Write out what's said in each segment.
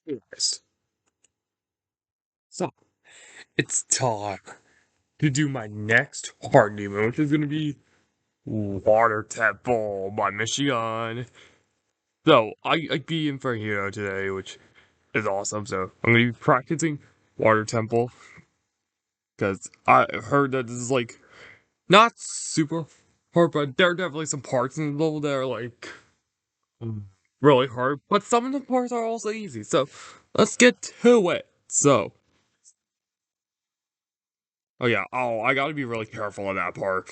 Yes. So, it's time to do my next hard demon, which is going to be Water Temple by Michigan. So, I beat him for Hero today, which is awesome. So, I'm going to be practicing Water Temple because I heard that this is like not super hard, but there are definitely some parts in the level that are like really hard, but some of the parts are also easy. So, let's get to it. So, oh yeah, I gotta be really careful on that part.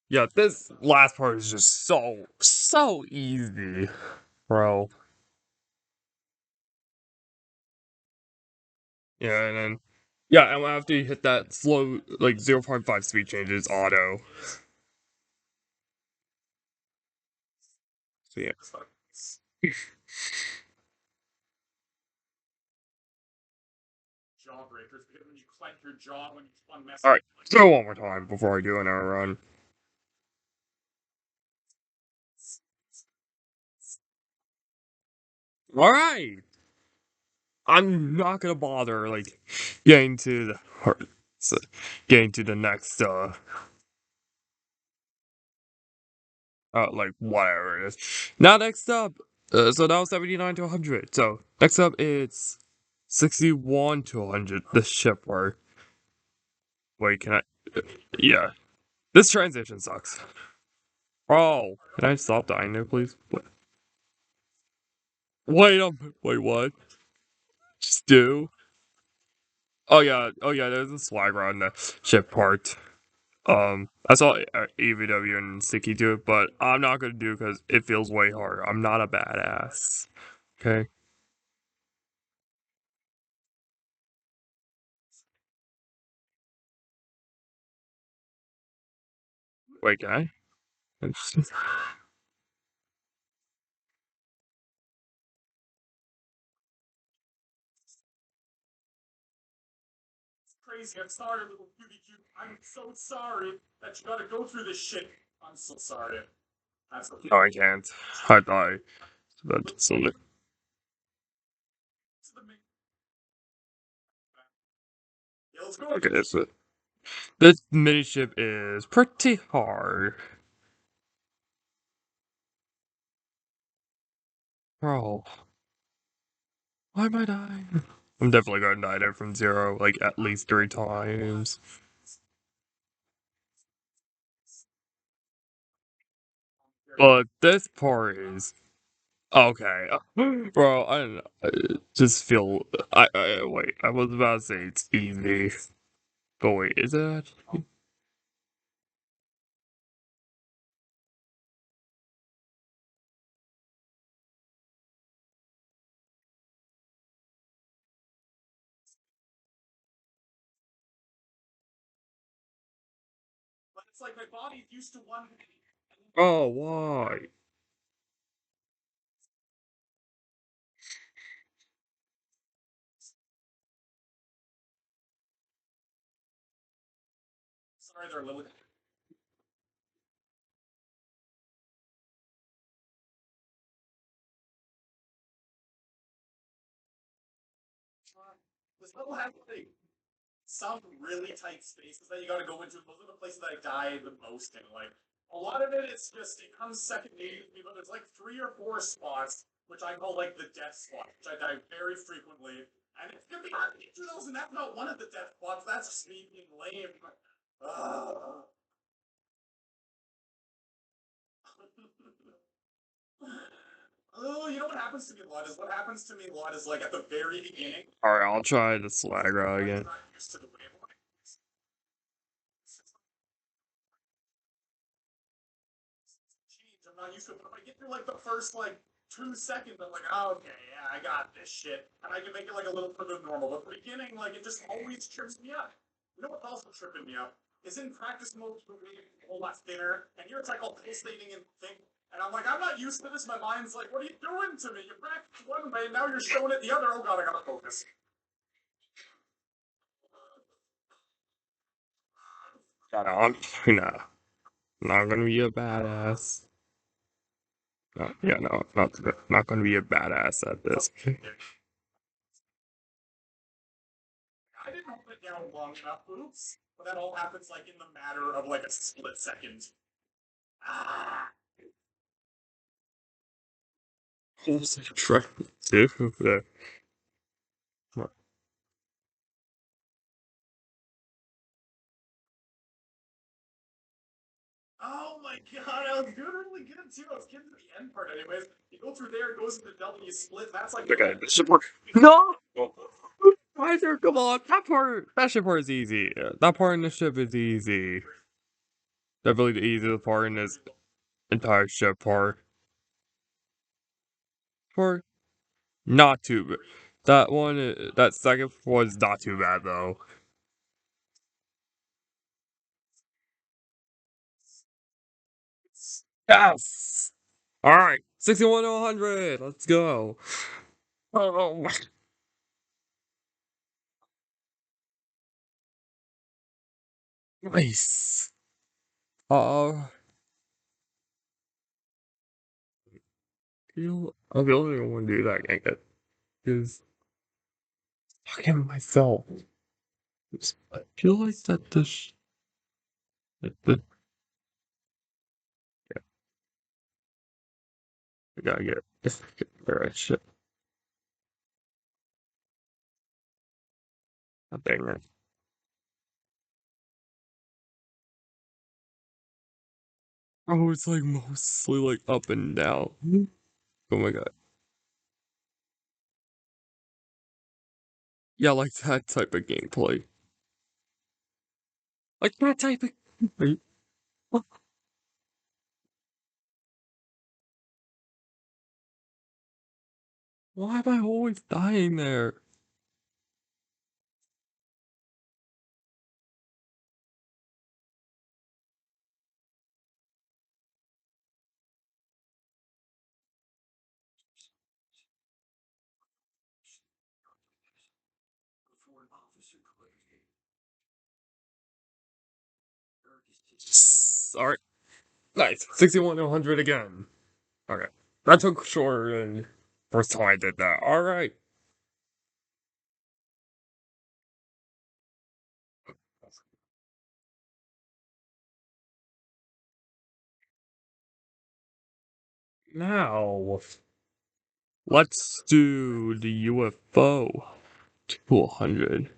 Yeah, this last part is just so easy, bro. Yeah, and then yeah, and after you hit that slow like 0.5 speed changes auto. So yeah. All right, let's go one more time before I do another run. All right, I'm not gonna bother like getting to the so, getting to the next like whatever it is. Now next up, so that was 79 to 100. So next up it's 61 to 100. The ship part. Wait, can I? Yeah, this transition sucks. Oh, can I stop dying there, please? Wait, wait, what? Just do? Oh yeah. There's a swagger on the ship part. I saw AVW and Sticky do it, but I'm not gonna do it because it feels way harder. I'm not a badass. Okay. Wait, can I? No, I can't. I thought I but something. Okay, so this mini ship is pretty hard. Bro, why am I dying? I'm definitely gonna die there from zero, like at least 3 times. But this part is okay. Bro, I don't know. I just feel. Wait. I was about to say it's easy. But wait, is it actually? Oh, why? Alright, I'll try the Slagra again. Shut up. Nah, not gonna be a badass. Yeah, no, not going to be a badass at this. I didn't hold it down long enough. Oops. But that all happens like in the matter of like a split second. Ah. Try to. Oh my god, I was doing really good too. I was getting to the end part anyways. You go through there, it goes into W split. That's like Okay, this should work. No! Why is there? Come on, that ship part is easy. That part in the ship is easy. Definitely the easiest part in this entire ship part. Part not too bad. That one, that second was not too bad though. Yes. All right, 61 to 100. Let's go. Oh, nice. Uh, I feel like I want to do that again because fucking myself. I feel like that that I gotta get the right shit. God dang it. Oh, it's like mostly like up and down. Oh my god. Yeah, like that type of gameplay. Like that type of. Wait, why am I always dying there? Alright. Nice. 61 to 100 again. Okay. That took shorter than first time I did that. Alright. Now, let's do the UFO to 100,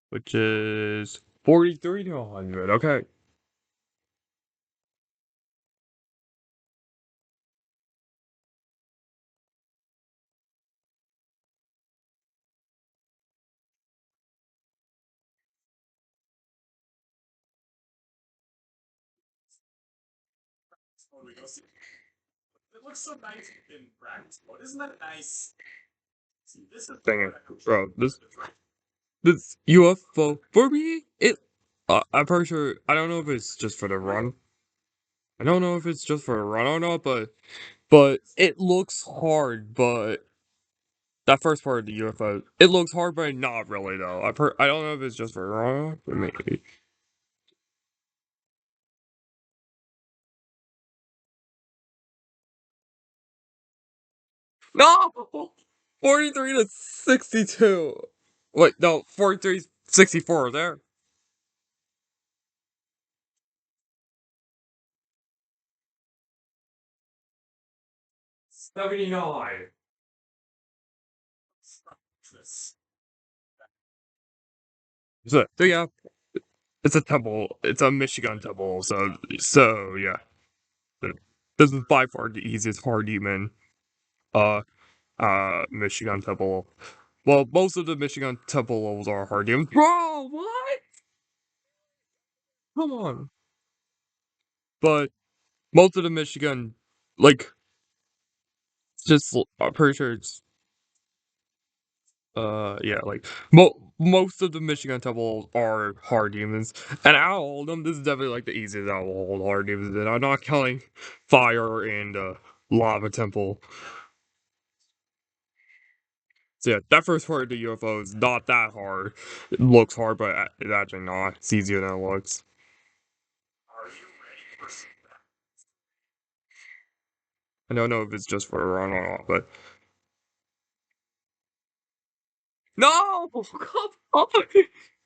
which is 43 to 100. Okay. Oh, we go see. It looks so nice in practice mode. Isn't that nice? See, this is Dang it. Bro, this UFO, for me, I'm pretty sure, I don't know if it's just for the run. I don't know if it's just for a run or not, but it looks hard, but that first part of the UFO, it looks hard, but not really though. I don't know if it's just for a run, but maybe. No! 43 to 62. Wait, no, 43 64 there. 79. So yeah, it's a temple. It's a Michigan temple. So yeah, this is by far the easiest hard demon. Uh, Michigan temple. Well, most of the Michigan temple levels are hard demons. Bro, what? Come on. But most of the Michigan, like, just I'm pretty sure it's yeah, like most of the Michigan temples are hard demons, and out of all of them, this is definitely like the easiest out of all the hard demons. And I'm not counting fire and lava temple. So yeah, that first part of the UFO is not that hard. It looks hard, but it's actually not. It's easier than it looks. Are you ready for some? I don't know if it's just for a run or not, but no, come on,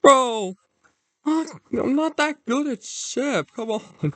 bro. I'm not that good at ship. Come on.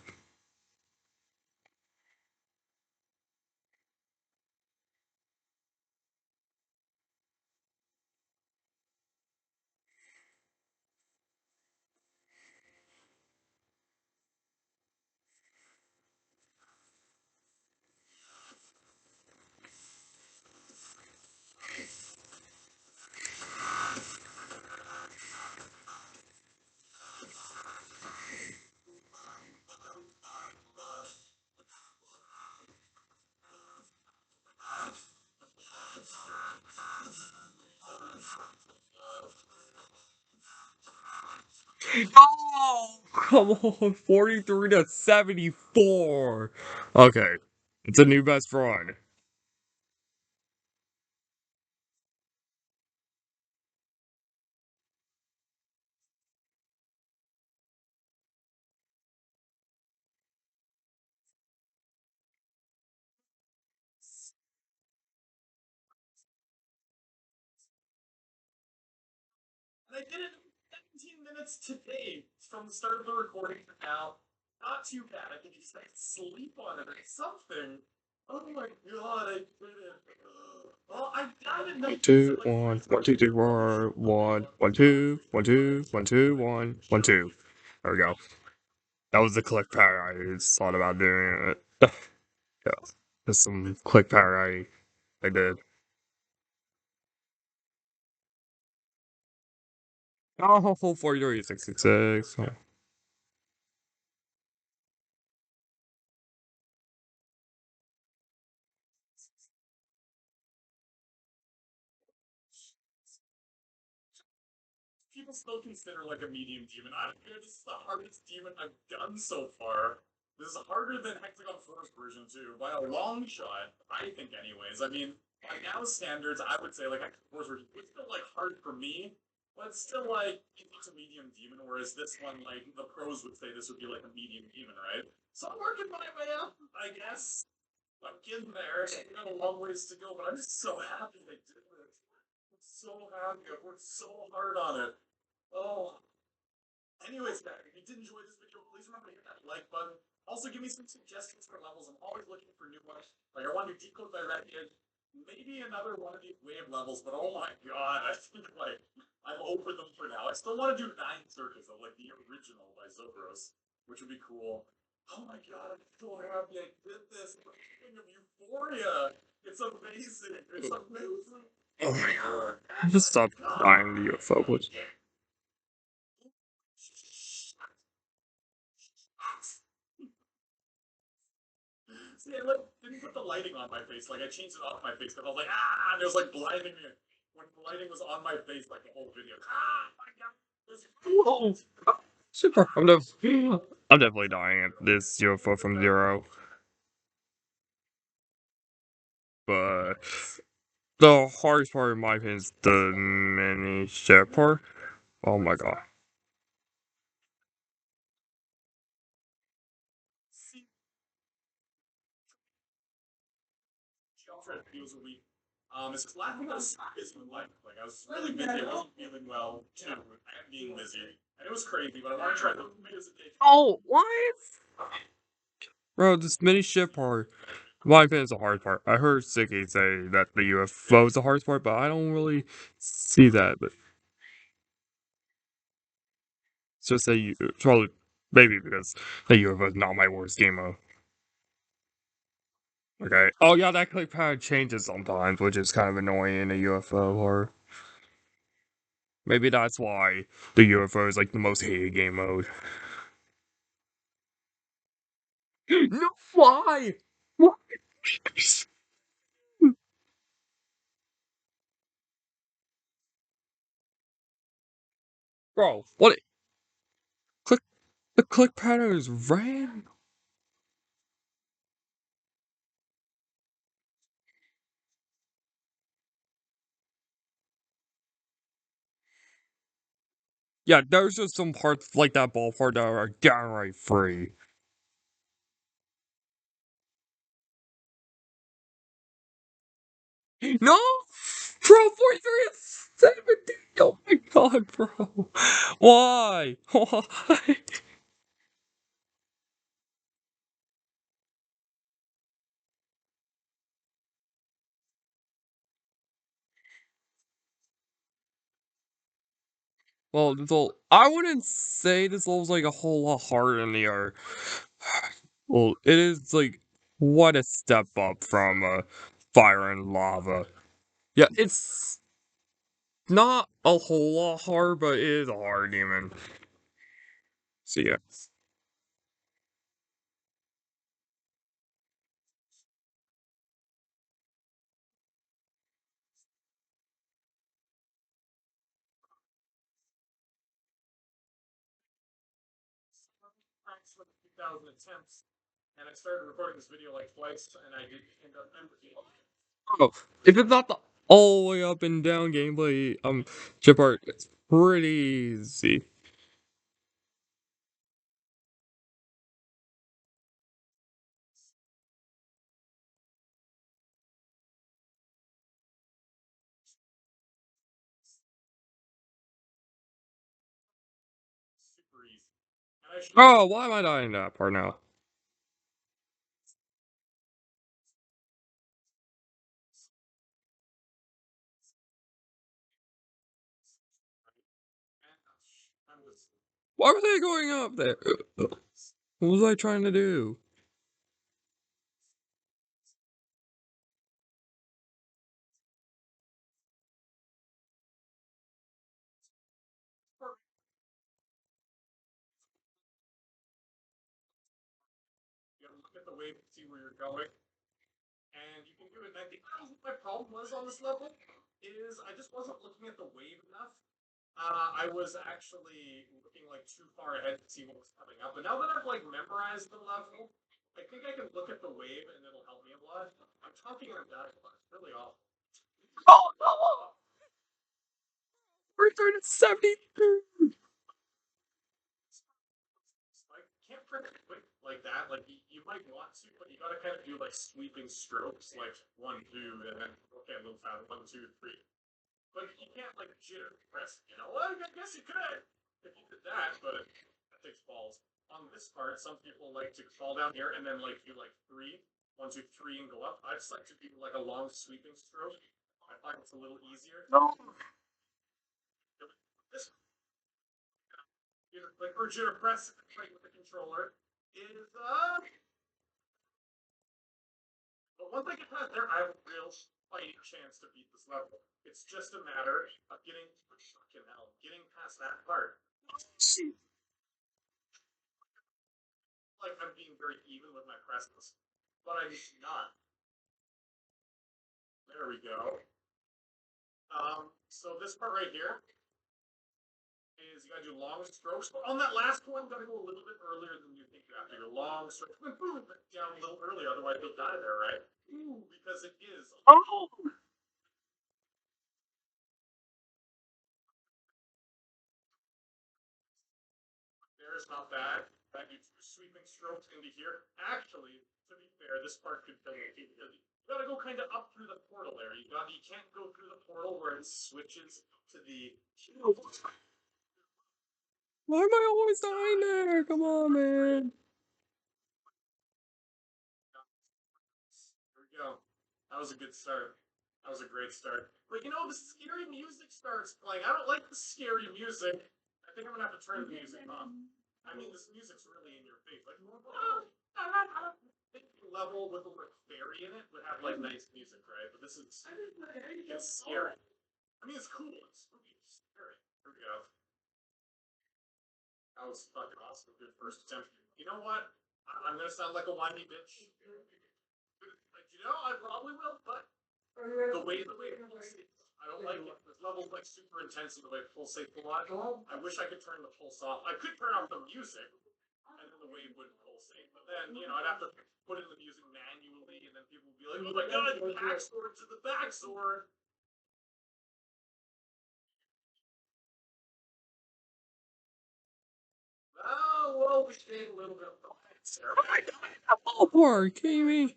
No, come on, 43 to 74. Okay, it's a new best friend. And I did it in 17 minutes today from the start of the recording to now. Not too bad. I think just like sleep on it or something. Oh my god, I did it. Well, I got it. 1, 2, 1, 1, 2, 3, 4, 1, 1, 2, 1, 2, 1, 2, 1, 1, 2. There we go. That was the click pattern I just thought about doing it. Yeah, just some click pattern I did. Oh, 43, 66. People still consider like a medium demon. I don't care. This is the hardest demon I've done so far. This is harder than Hexagon Force version 2 by a long shot, I think. Anyways, I mean, by now standards, I would say like Hexagon Force version 2 is still like hard for me, but it's still like it's a medium demon. Whereas this one, like the pros would say this would be like a medium demon, right? So I'm working my way up, I guess. I'm getting there. I got a long ways to go, but I'm just so happy I did it. I'm so happy. I worked so hard on it. Oh, anyways, guys, if you did enjoy this video, please remember to hit that like button. Also, give me some suggestions for levels. I'm always looking for new ones. Like, I want to do Decode by Red Kid. Maybe another one of these wave levels, but oh my god, I think, like, I'm over them for now. I still want to do 9 circuits of, like, the original by Zogros, which would be cool. Oh my god, I'm so happy I did this. I'm king of Euphoria. It's amazing. It's amazing. Oh my god. Just stop dying the UFO, please. See, I like, didn't put the lighting on my face. Like, I changed it off my face because I was like, ah, and it was like blinding me. When the lighting was on my face, like the whole video. Ah, my god. Whoa. Super. I'm definitely dying at this UFO from Zero. But the hardest part in my opinion is the mini ship part. Oh my god. See, Alfred feels a week. It's just laughing at is in life. Like, I was really busy. I wasn't feeling well, too. I am being busy. And it was crazy, but I want to try the videos a day. Oh, what? Bro, this mini ship part, in my opinion, is the hard part. I heard Sticky say that the UFO is the hardest part, but I don't really see that. But it's just that it's probably maybe because the UFO is not my worst game mode. Okay. Oh yeah, that click pad changes sometimes, which is kind of annoying in a UFO. Or maybe that's why the UFO is like the most hated game mode. No, why? What? Bro, what? Click the click pattern is red. Yeah, there's just some parts like that ball part that are downright free. No! Bro, 43 and 70! Oh my god, bro. Why? Why? Well, I wouldn't say this level's like a whole lot harder than the other. Well, it is like what a step up from fire and lava. Yeah, it's not a whole lot hard, but it is a hard demon. So yeah. Practice with 2,000 attempts, and I started recording this video like twice, and I did end up emptying. Oh, if it's not the all the way up and down gameplay, chip art, it's pretty easy. Super easy. And I should Oh, why am I dying that part now? I'm just Why were they going up there? What was I trying to do? you gotta look at the wave and see where you're going, and you can do it. And I think my problem was on this level is I just wasn't looking at the wave enough. I was actually looking like too far ahead to see what was coming up. But now that I've like memorized the level, I think I can look at the wave and it'll help me a lot. I'm talking like that, but it's really awful. Oh no! We're turning 73. I can't print it quick like that. Like you might want to, but you gotta kind of do like sweeping strokes, like one, two, and then okay, a little faster, one, two, three. But you can't like jitter press. You know, well, I guess you could if you did that, but that takes balls. On this part, some people like to fall down here and then like do like three, one, two, three, and go up. I just like to do like a long sweeping stroke. I find it's a little easier. No. This like or jitter press right with the controller is but once I get past there, I have a real fighting chance to beat this level. It's just a matter of getting fucking hell, getting past that part. Like I'm being very even with my presence, but I'm not. There we go. So this part right here is you gotta do long strokes. But on that last one, you gotta go a little bit earlier than you think you have to go. Long strokes, boom, down a little earlier, otherwise you'll die there, right? Ooh, because it is. Oh! There's not bad. That you two sweeping strokes into here. Actually, to be fair, this part could kill you. You gotta go kind of up through the portal there. You can't go through the portal where it switches to the. Why am I always dying there? Come on, man. Here we go. That was a good start. That was a great start. But you know, the scary music starts playing. I don't like the scary music. I think I'm gonna have to turn the music off. I mean, this music's really in your face. Like, level with the word fairy in it would have like nice music, right? But this is it's scary. I mean, it's cool. It's spooky. It's scary. Here we go. That was fucking awesome. Good first attempt. You know what? I'm gonna sound like a whiny bitch. Like, you know, I probably will, but the way it pulsates, I don't like it. This level's like super intense in the way it pulsates a lot. I wish I could turn the pulse off. I could turn off the music, and then the wave wouldn't pulsate. But then, you know, I'd have to put in the music manually, and then people would be like, "Oh my god, you backsword to the backsword." Oh well, we stayed a little bit of there. Oh my god, that ballpark, Amy.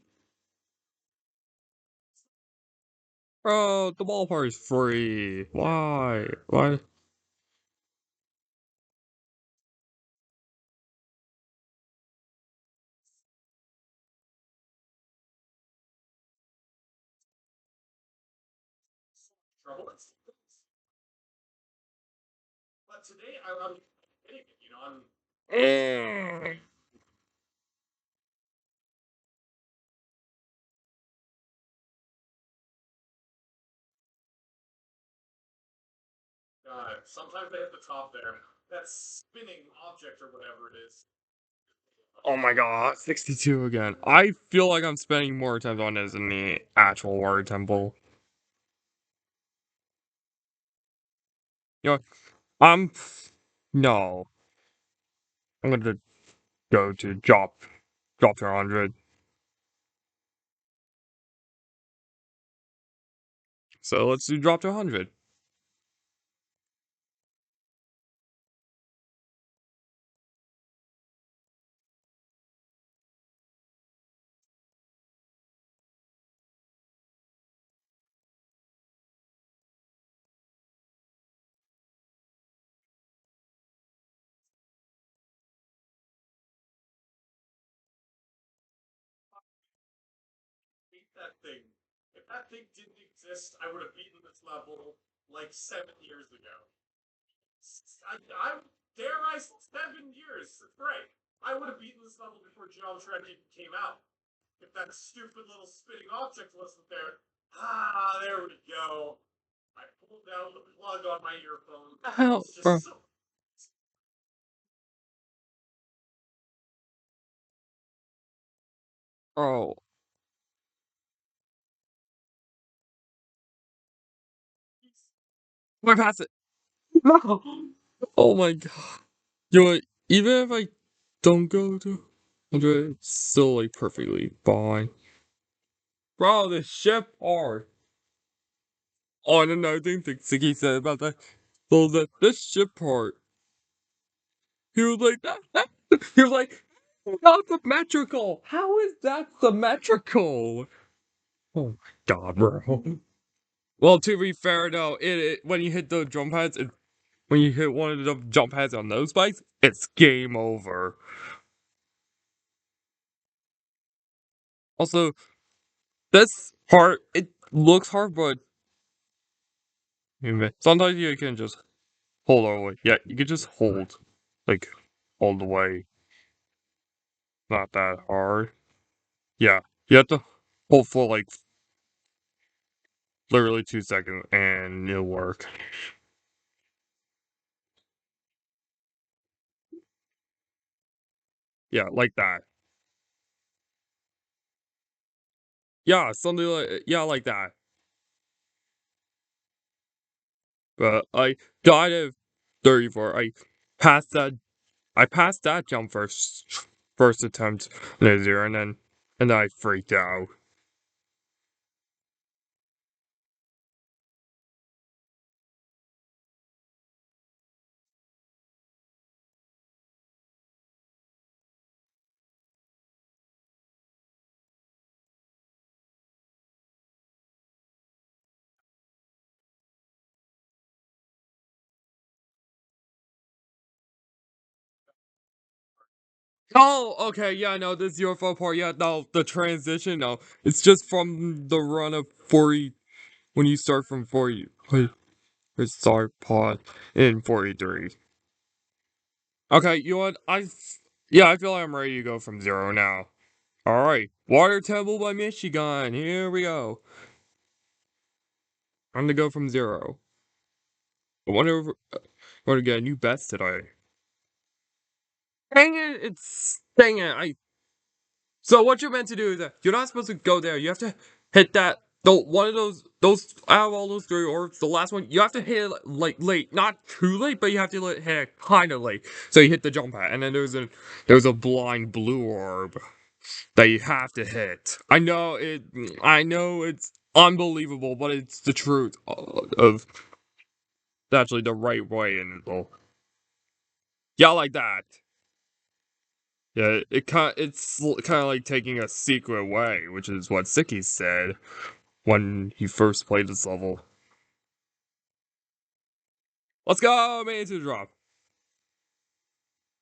Bro, the ballpark is free. Why? Why? Trouble. But today I'm hitting it. You know, I'm sometimes they hit the top there. That spinning object or whatever it is. Oh my god, 62 again. I feel like I'm spending more time on this than the actual Water Temple. You know, I'm no. I'm gonna go to drop to 100. So let's do drop to 100. Beat that thing. If that thing didn't exist, I would have beaten this level like 7 years ago. I dare I 7 years. That's right. I would have beaten this level before Geometry even came out. If that stupid little spinning object wasn't there. Ah, there we go. I pulled out the plug on my earphone. Hell, It's bro. just so. Oh, I pass it. No. Oh my god. You know what? Even if I don't go to 100, it's still like perfectly fine. Bro, the ship art. Oh, and another thing that Ziggy said about that. So that this ship part, he was like that. He was like, not symmetrical. How is that symmetrical? Oh my god, bro. Well, to be fair though, it when you hit the jump pads, when you hit one of the jump pads on those bikes, it's game over. Also, this part it looks hard, but sometimes you can just hold all the way. Yeah, you can just hold, like, all the way. Not that hard. Yeah, you have to hold for like literally 2 seconds, and it'll work. Yeah, like that. Yeah, something like like that. But I died at 34. Passed that. I passed that jump first attempt in a zero, and then I freaked out. Oh, okay, yeah, no, this UFO part, yeah, no, the transition, no, it's just from the run of 40, when you start from 40, wait, start pod in 43. Okay, you know what, yeah, I feel like I'm ready to go from zero now. Alright, Water Temple by Michigan, here we go. I'm gonna go from zero. I wonder if we're gonna get a new best today. Dang it, dang it, so what you're meant to do is that you're not supposed to go there. You have to hit that. One of those out of all those three, or the last one, you have to hit it like late, not too late, but you have to hit it kind of late. So you hit the jump pad, and then there's a blind blue orb that you have to hit. I know it's unbelievable, but it's the truth of actually the right way, and yeah, like that. Yeah, it's kind of like taking a secret way, which is what Siki said. when he first played this level. Let's go, man, to the drop.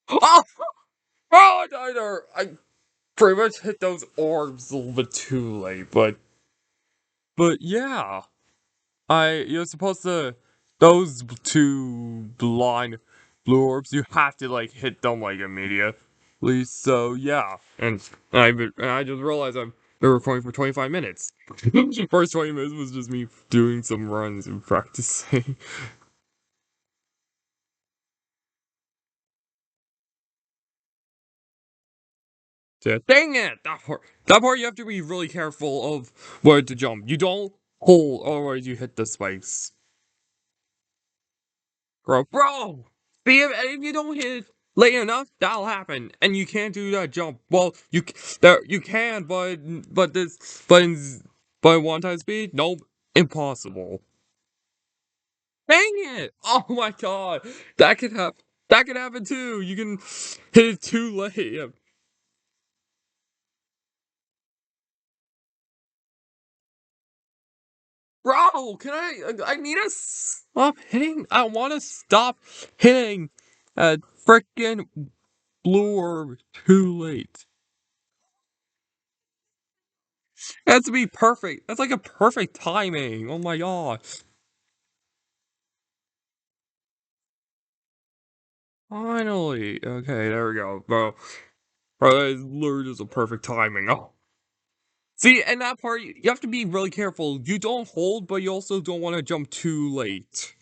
Oh! Oh, I died there! I pretty much hit those orbs a little bit too late, but yeah. You're supposed to, those two blind blue orbs, you have to like hit them like immediately. So yeah, and I just realized I'm been recording for 25 minutes. First 20 minutes was just me doing some runs and practicing. So, dang it! That part you have to be really careful of where to jump. You don't hold, otherwise you hit the spikes. Bro! See, if you don't hit it late enough, that'll happen, and you can't do that jump. Well, you can, but one time speed, nope, impossible. Dang it! Oh my god, that could happen. That could happen too. You can hit it too late. Bro, can I need to stop hitting. I want to stop hitting a freaking blue orb too late. It has to be perfect. That's like a perfect timing. Oh my god. Finally. Okay, there we go. Bro, that is literally just a perfect timing. Oh. See, and that part, you have to be really careful. You don't hold, but you also don't want to jump too late.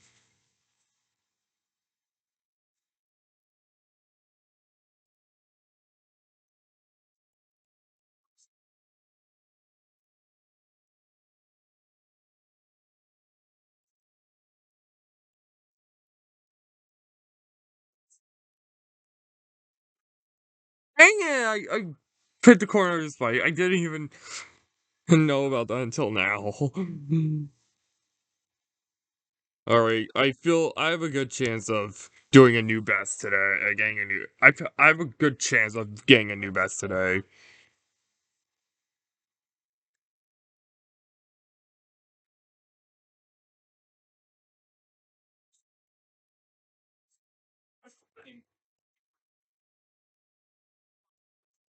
Dang it! I hit the corner of this fight. I didn't even know about that until now. Alright, I feel I have a good chance of doing a new best today. Getting a new. I have a good chance of getting a new best today.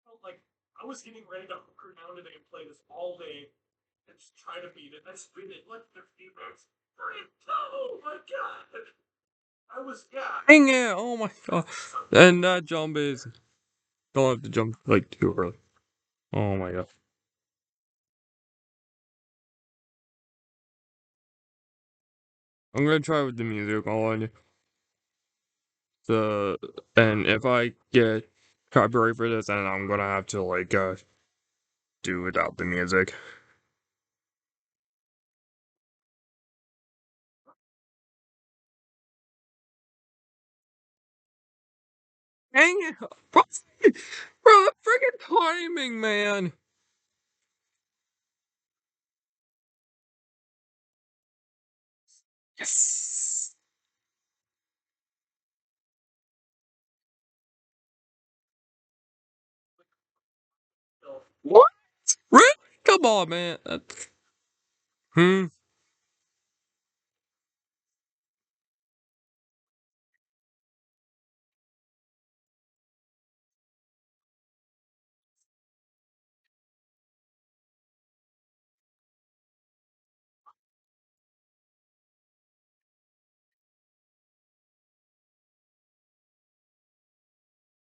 Felt like I was getting ready to hunker down today and play this all day and just try to beat it. I spit it like 50 minutes. Oh my god! I was, yeah. Dang it! Oh my god. And that jump is. Don't have to jump like too early. Oh my god. I'm gonna try with the music on. The and if I get copyright for this, then I'm gonna have to like do without the music. Dang it! Bro, the freaking timing, man. Yes. What? Really? Come on, man. Hmm.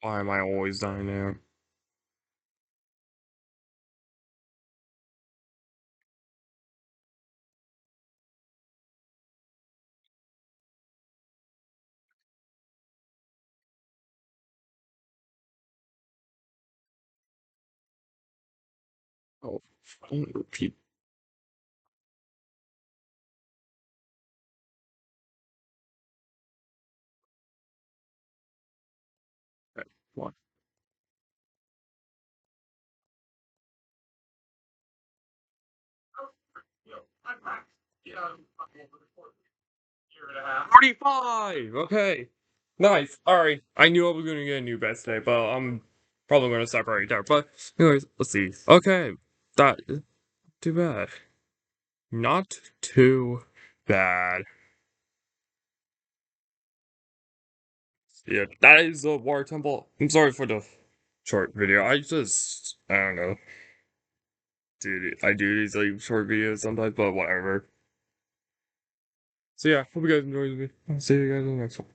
Why am I always dying there? Oh, don't repeat that one. You know, I'm back. Yeah, I'm over the course of a year and a half. 45. Okay. Nice. All right. I knew I was gonna get a new best today, but I'm probably gonna stop right there. But anyways, let's see. Okay. That too bad. not too bad. Yeah, that is the water temple. I'm sorry for the short video. I don't know. Dude, I do these like short videos sometimes, but whatever. So yeah, hope you guys enjoyed the video. I'll see you guys in the next one.